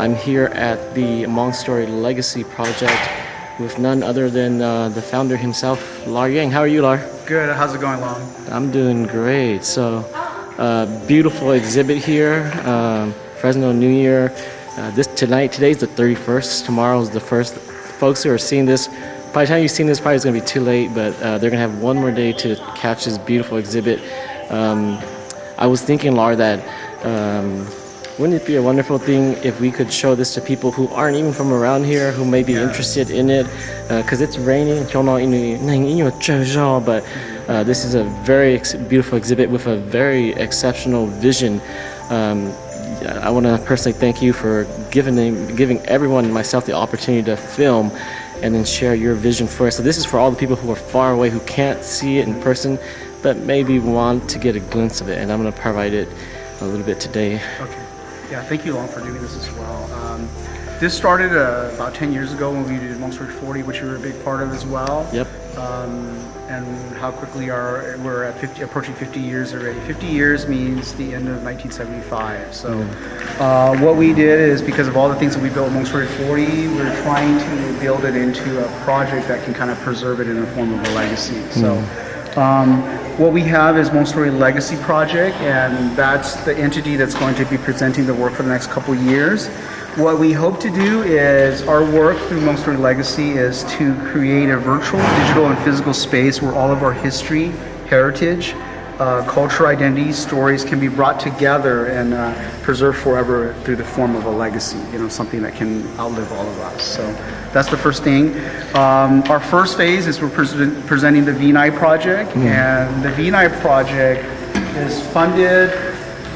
I'm here at the Hmongstory Legacy project with none other than the founder himself, Lar Yang. How are you, Lar? Good. How's it going, Long? I'm doing great. So, beautiful exhibit here, Fresno New Year. Today's the 31st. Tomorrow's the 1st. Folks who are seeing this, by the time you've seen this, probably it's going to be too late, but they're going to have one more day to catch this beautiful exhibit. I was thinking, Lar, that wouldn't it be a wonderful thing if we could show this to people who aren't even from around here, who may be interested in it? Because it's raining, but this is a very beautiful exhibit with a very exceptional vision. I want to personally thank you for giving everyone, myself, the opportunity to film and then share your vision for us. So this is for all the people who are far away, who can't see it in person, but maybe want to get a glimpse of it. And I'm going to provide it a little bit today. Okay. Yeah, thank you, Long, for doing this as well. This started about 10 years ago when we did Hmongstory 40, which you were a big part of as well. Yep. And how quickly we're at approaching 50 years already. 50 years means the end of 1975. So what we did is, because of all the things that we built in Hmongstory 40, we're trying to build it into a project that can kind of preserve it in the form of a legacy. So what we have is Hmongstory Legacy Project, and that's the entity that's going to be presenting the work for the next couple years. What we hope to do is, our work through Hmongstory Legacy is to create a virtual, digital, and physical space where all of our history, heritage, culture, identity, stories can be brought together and preserved forever through the form of a legacy, something that can outlive all of us. So that's the first thing. Our first phase is we're presenting the VNI project, and the VNI project is funded.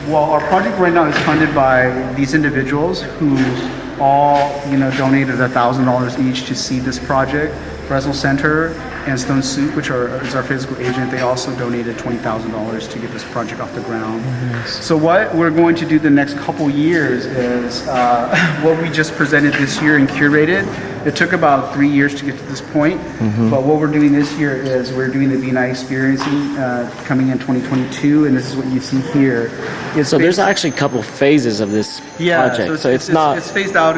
Well, our project right now is funded by these individuals who all, donated $1,000 each to seed this project. Fresno Center and Stone Soup, which is our physical agent, they also donated $20,000 to get this project off the ground. So what we're going to do the next couple years is what we just presented this year and curated. It took about 3 years to get to this point, but what we're doing this year is we're doing the VNI experience coming in 2022, and this is what you see here. So there's actually a couple phases of this project. So it's phased out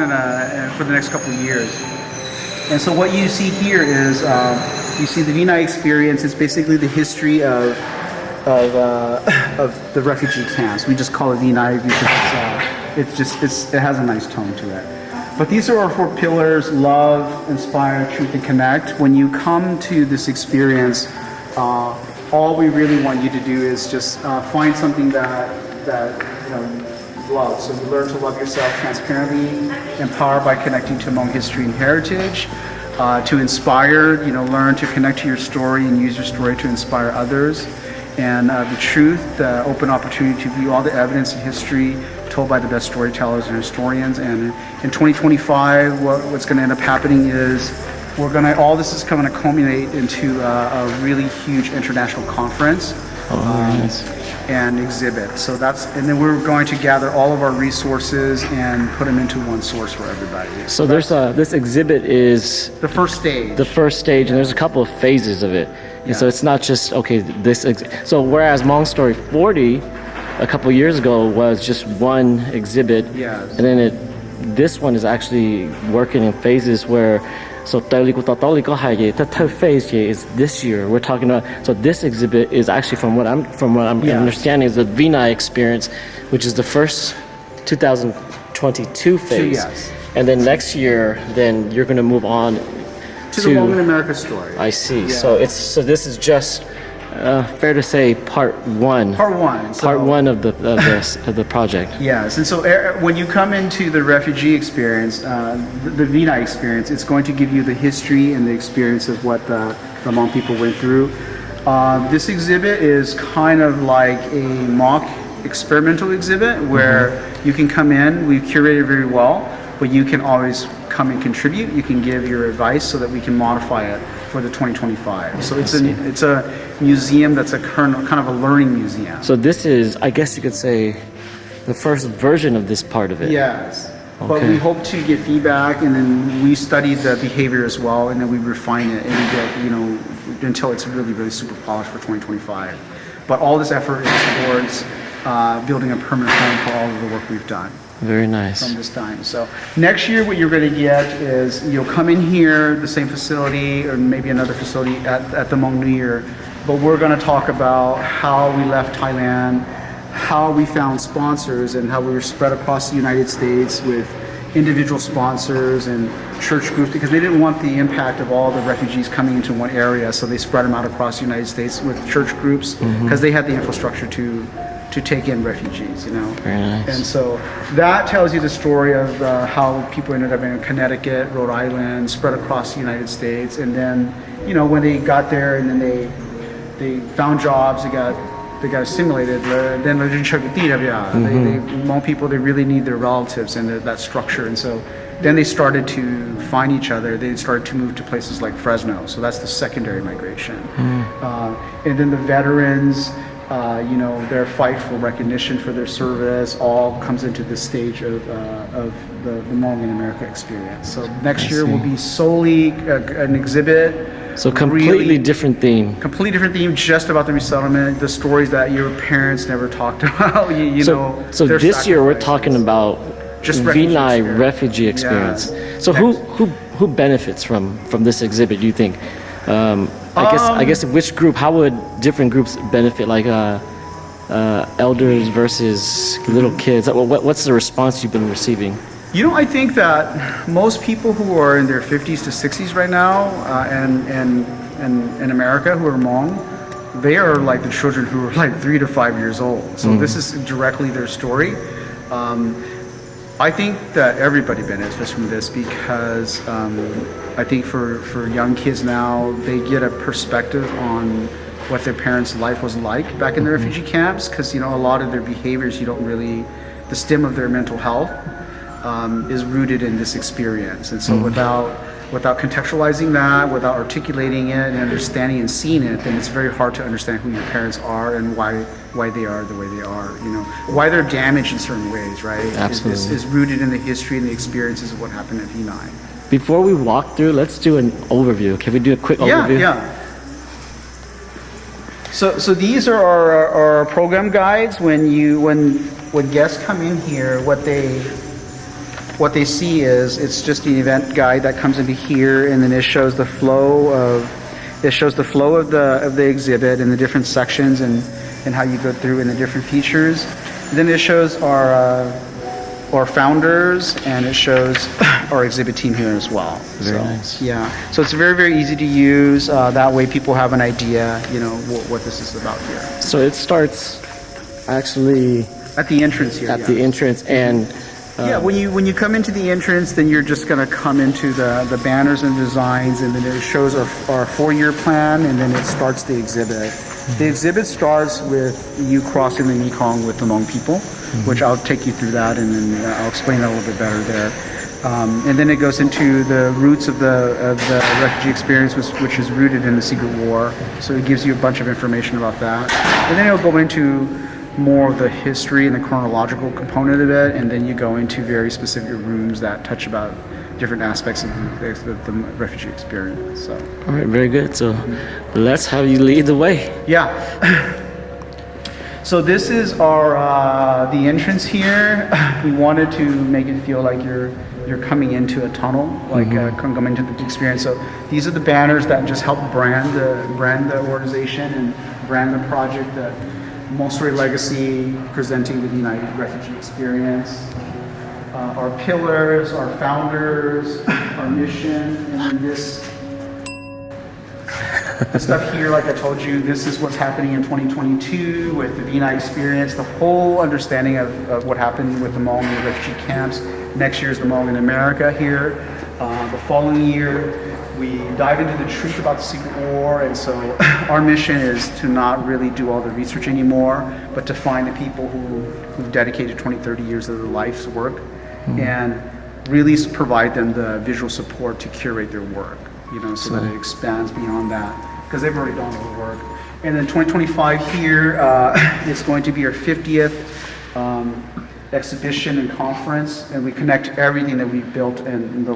for the next couple of years. And so what you see here is, you see the VNI experience. It's basically the history of the refugee camps. We just call it VNI because it has a nice tone to it. But these are our 4 pillars: love, inspire, truth, and connect. When you come to this experience, all we really want you to do is just find something that you love. So you learn to love yourself transparently, empowered by connecting to Hmong history and heritage. To inspire, learn to connect to your story and use your story to inspire others. And the truth, the open opportunity to view all the evidence and history told by the best storytellers and historians. And in 2025, what's going to end up happening is all this is going to culminate into a really huge international conference. And exhibit. So and then we're going to gather all of our resources and put them into one source for everybody. So there's this exhibit is the first stage. The first stage, and there's a couple of phases of it. And so it's not just so whereas Hmongstory 40 a couple of years ago was just one exhibit, and then this one is actually working in phases where. So phase is this year. We're talking about. So this exhibit is actually, from what I'm understanding, is the VNI experience, which is the first 2022 phase. And then next year, then you're going to move on to the Hmong in America story. I see. So this is just fair to say part one. Part one. Part one of the project. Yes, and so when you come into the refugee experience, the VNI experience, it's going to give you the history and the experience of what the Hmong people went through. This exhibit is kind of like a mock experimental exhibit where you can come in. We've curated very well, but you can always come and contribute. You can give your advice so that we can modify it for the 2025. So it's a museum that's a kind of a learning museum. So this is, I guess you could say, the first version of this part of it. Yes. Okay. But we hope to get feedback, and then we study the behavior as well, and then we refine it and get, until it's really, really super polished for 2025. But all this effort is towards building a permanent home for all of the work we've done. Very nice. from this time. So next year what you're going to get is you'll come in here, the same facility or maybe another facility at the Hmong New Year, but we're going to talk about how we left Thailand, how we found sponsors, and how we were spread across the United States with individual sponsors and church groups, because they didn't want the impact of all the refugees coming into one area, so they spread them out across the United States with church groups because they had the infrastructure to take in refugees, you know. Very nice. And so that tells you the story of how people ended up in Connecticut, Rhode Island, spread across the United States, and then, you know, when they got there and then they found jobs, they got assimilated. Then they Hmong people, they really need their relatives and that structure, and so then they started to find each other. They started to move to places like Fresno, so that's the secondary migration. And then the veterans, you know, their fight for recognition for their service all comes into this stage of the Hmong in America experience. So next year will be solely an exhibit. So completely different theme. Completely different theme, just about the resettlement, the stories that your parents never talked about. You know. So this year we're talking about just Vinai refugee experience. Yeah. So who benefits from this exhibit? Do you think? I guess which group? How would different groups benefit? Like elders versus little kids. What's the response you've been receiving? You know, I think that most people who are in their 50s to 60s right now, and in America who are Hmong, they are like the children who are like 3 to 5 years old. So this is directly their story. I think that everybody benefits from this because I think for young kids now, they get a perspective on what their parents' life was like back in the refugee camps, because, you know, a lot of their behaviors, you don't really, the stem of their mental health is rooted in this experience. And so without contextualizing that, without articulating it and understanding and seeing it, then it's very hard to understand who your parents are and why they are the way they are, you know, why they're damaged in certain ways, right? Absolutely. Is rooted in the history and the experiences of what happened at Vinai. Before we walk through, let's do an overview. Can we do a quick overview? Yeah. So these are our program guides. When guests come in here, what they see is it's just an event guide that comes into here, and then it shows the flow of the exhibit and the different sections and how you go through and the different features. And then it shows our founders, and it shows our exhibit team here as well. Very nice. Yeah. So it's very, very easy to use. That way people have an idea, you know, what this is about here. So it starts actually at the entrance here. At the entrance, and when you come into the entrance, then you're just going to come into the banners and designs, and then it shows our 4-year plan, and then it starts the exhibit. The exhibit starts with you crossing the Mekong with the Hmong people, which I'll take you through that, and then I'll explain that a little bit better there. And then it goes into the roots of the refugee experience, which is rooted in the Secret War. So it gives you a bunch of information about that, and then it'll go into more of the history and the chronological component of it, and then you go into very specific rooms that touch about different aspects of the refugee experience. So, all right, very good. So let's have you lead the way. Yeah. So this is our the entrance here. We wanted to make it feel like you're coming into a tunnel, like coming into the experience. So these are the banners that just help brand the organization and brand the project. That Hmongstory Legacy, presenting the United Refugee Experience. Our pillars, our founders, our mission, and then this stuff here, like I told you, this is what's happening in 2022 with the Vinai experience, the whole understanding of what happened with the Hmong in the refugee camps. Next year is the Hmong in America here. The following year, we dive into the truth about the Secret War, and so our mission is to not really do all the research anymore, but to find the people who've dedicated 20, 30 years of their life's work and really provide them the visual support to curate their work, you know, so that it expands beyond that, because they've already done all the work. And then 2025 here is going to be our 50th exhibition and conference, and we connect everything that we've built in the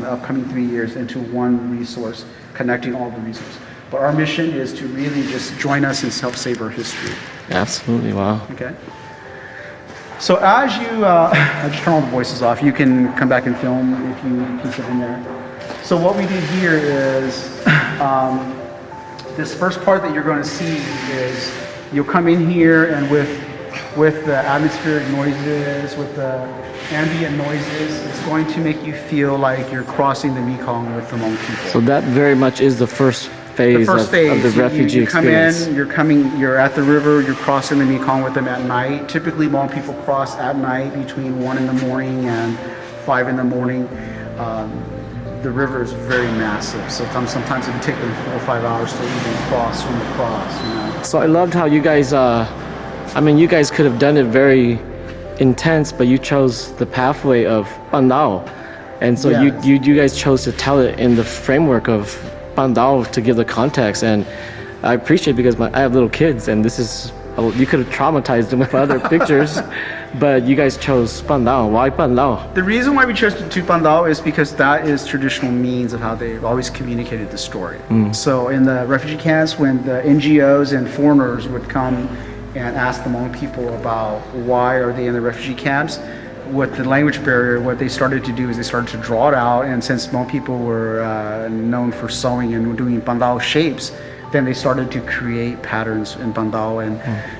upcoming 3 years into one resource, connecting all the resources. But our mission is to really just join us and help save our history. Absolutely, wow. Okay. So as you, I just turn all the voices off. You can come back and film if you sit in there. So what we did here is, this first part that you're going to see is you'll come in here and with the atmospheric noises, with the ambient noises, it's going to make you feel like you're crossing the Mekong with the Hmong people. So that very much is the first phase, of the refugee you come experience. in, you're at the river, you're crossing the Mekong with them at night. Typically, Hmong people cross at night between 1 in the morning and 5 in the morning. The river is very massive, so sometimes it can take them 4 or 5 hours to even swim across, you know. So I loved how you guys, you guys could have done it very intense, but you chose the pathway of Bandao. And so Yes. you guys chose to tell it in the framework of Bandao to give the context. And I appreciate it because I have little kids, and this is, you could have traumatized them with other pictures, but you guys chose Bandao. Why Bandao? The reason why we chose to do Bandao is because that is traditional means of how they've always communicated the story. So in the refugee camps, when the NGOs and foreigners would come and ask the Hmong people about why are they in the refugee camps, with the language barrier, what they started to do is they started to draw it out, and since Hmong people were known for sewing and doing Bandao shapes, then they started to create patterns in Bandao.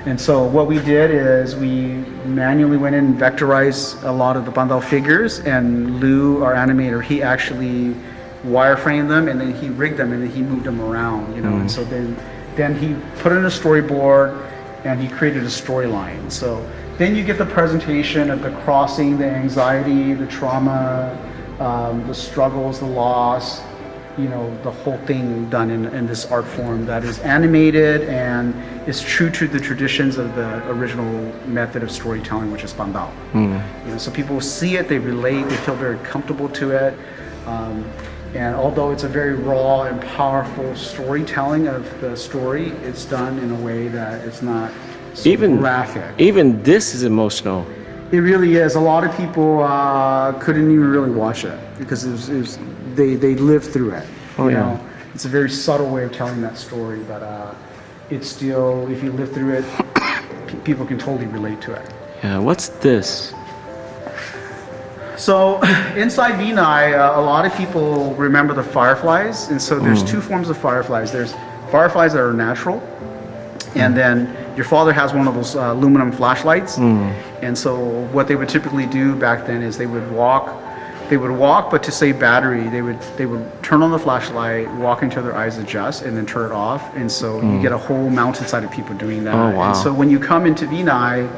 And so what we did is we manually went in and vectorized a lot of the Bandao figures, and Lou, our animator, he actually wireframed them, and then he rigged them, and then he moved them around, you know. And so then he put in a storyboard, and he created a storyline. So then you get the presentation of the crossing, the anxiety, the trauma, the struggles, the loss, you know, the whole thing done in this art form that is animated and is true to the traditions of the original method of storytelling, which is Bandao. You know, so people see it, they relate, they feel very comfortable to it. And although it's a very raw and powerful storytelling of the story, it's done in a way that it's not so graphic. Even this is emotional. It really is. A lot of people couldn't even really watch it because they lived through it. Oh, you yeah. know? It's a very subtle way of telling that story, but it's still, if you live through it, people can totally relate to it. Yeah, what's this? So inside Vinai, a lot of people remember the fireflies, and so there's two forms of fireflies. There's fireflies that are natural, and then your father has one of those aluminum flashlights. And so what they would typically do back then is they would walk, but to save battery, they would turn on the flashlight, walk until their eyes adjust, and then turn it off. And so you get a whole mountainside of people doing that. Oh, wow. And so when you come into Vinai,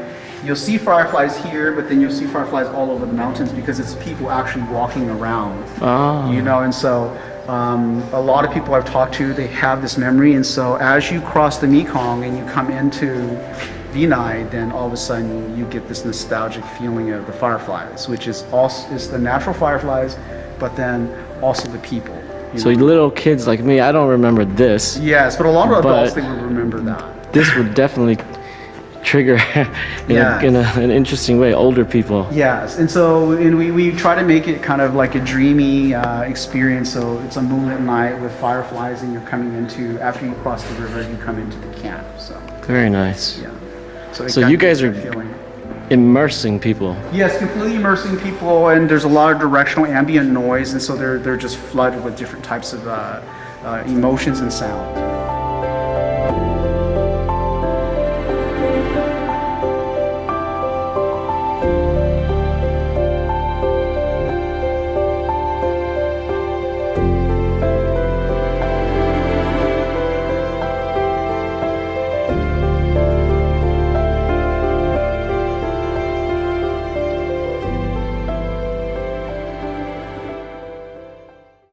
you'll see fireflies here, but then you'll see fireflies all over the mountains because it's people actually walking around. You know, and so a lot of people I've talked to, they have this memory, and so as you cross the Mekong and you come into Vinai, then all of a sudden you get this nostalgic feeling of the fireflies, which is the natural fireflies, but then also the people. So little kids like me, I don't remember this. Yes, but a lot of adults, they would remember that. This would definitely trigger in an interesting way older people. Yes, and so we try to make it kind of like a dreamy experience. So it's a moonlit night with fireflies, and you're coming into, after you cross the river, you come into the camp. So Very nice. yeah. So you guys are immersing people. Yes, completely immersing people, and there's a lot of directional ambient noise, and so they're just flooded with different types of emotions and sound.